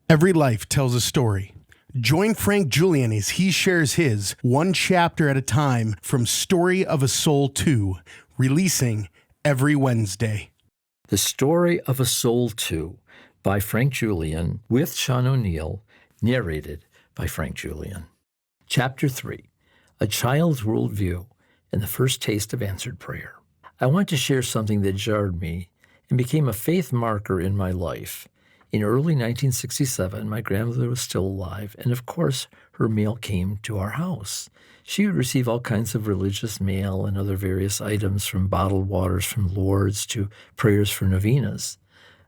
Every life tells a story. Join Frank Julian as he shares his one chapter at a time from Story of a Soul 2, releasing every Wednesday. The Story of a Soul 2 by Frank Julian with Sean O'Neill, narrated by Frank Julian. Chapter 3, A Child's Worldview and the First Taste of Answered Prayer. I want to share something that jarred me and became a faith marker in my life. In early 1967, my grandmother was still alive, and of course, her mail came to our house. She would receive all kinds of religious mail and other various items, from bottled waters from Lourdes to prayers for novenas.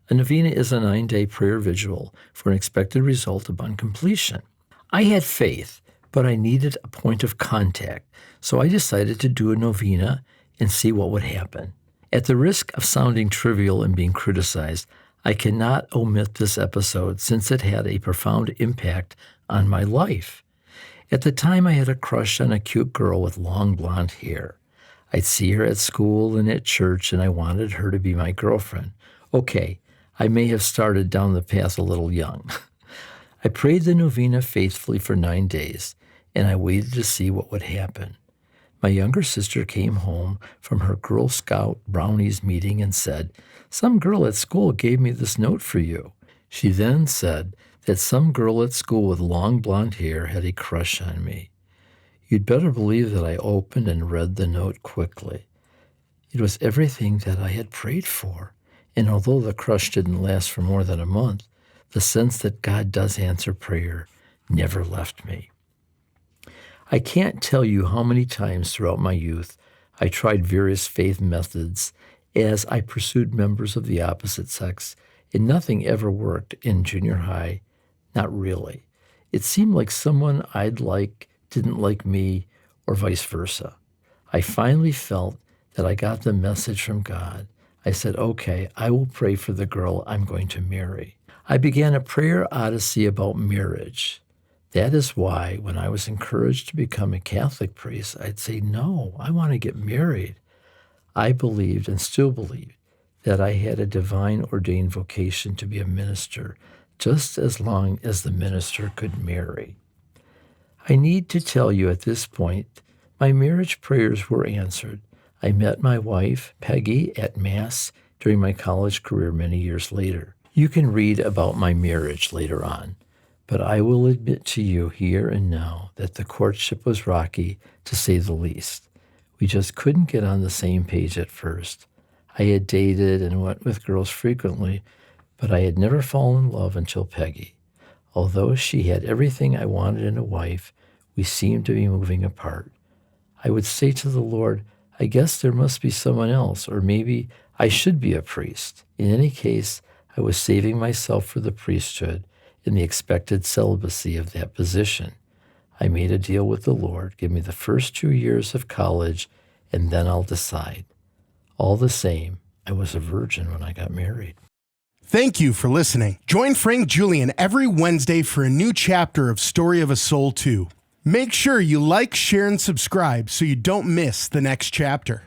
A novena is a 9-day prayer vigil for an expected result upon completion. I had faith, but I needed a point of contact, so I decided to do a novena and see what would happen. At the risk of sounding trivial and being criticized, I cannot omit this episode since it had a profound impact on my life. At the time, I had a crush on a cute girl with long blonde hair. I'd see her at school and at church, and I wanted her to be my girlfriend. Okay, I may have started down the path a little young. I prayed the novena faithfully for 9 days, and I waited to see what would happen. My younger sister came home from her Girl Scout brownies meeting and said, "Some girl at school gave me this note for you." She then said that some girl at school with long blonde hair had a crush on me. You'd better believe that I opened and read the note quickly. It was everything that I had prayed for, and although the crush didn't last for more than a month, the sense that God does answer prayer never left me. I can't tell you how many times throughout my youth I tried various faith methods as I pursued members of the opposite sex, and nothing ever worked in junior high, not really. It seemed like someone I'd like didn't like me, or vice versa. I finally felt that I got the message from God. I said, okay, I will pray for the girl I'm going to marry. I began a prayer odyssey about marriage. That is why when I was encouraged to become a Catholic priest, I'd say, no, I want to get married. I believed and still believe that I had a divine ordained vocation to be a minister, just as long as the minister could marry. I need to tell you at this point, my marriage prayers were answered. I met my wife, Peggy, at Mass during my college career many years later. You can read about my marriage later on. But I will admit to you here and now that the courtship was rocky, to say the least. We just couldn't get on the same page at first. I had dated and went with girls frequently, but I had never fallen in love until Peggy. Although she had everything I wanted in a wife, we seemed to be moving apart. I would say to the Lord, I guess there must be someone else, or maybe I should be a priest. In any case, I was saving myself for the priesthood in the expected celibacy of that position. I made a deal with the Lord, give me the first 2 years of college, and then I'll decide. All the same, I was a virgin when I got married. Thank you for listening. Join Frank Julian every Wednesday for a new chapter of Story of a Soul 2. Make sure you like, share, and subscribe so you don't miss the next chapter.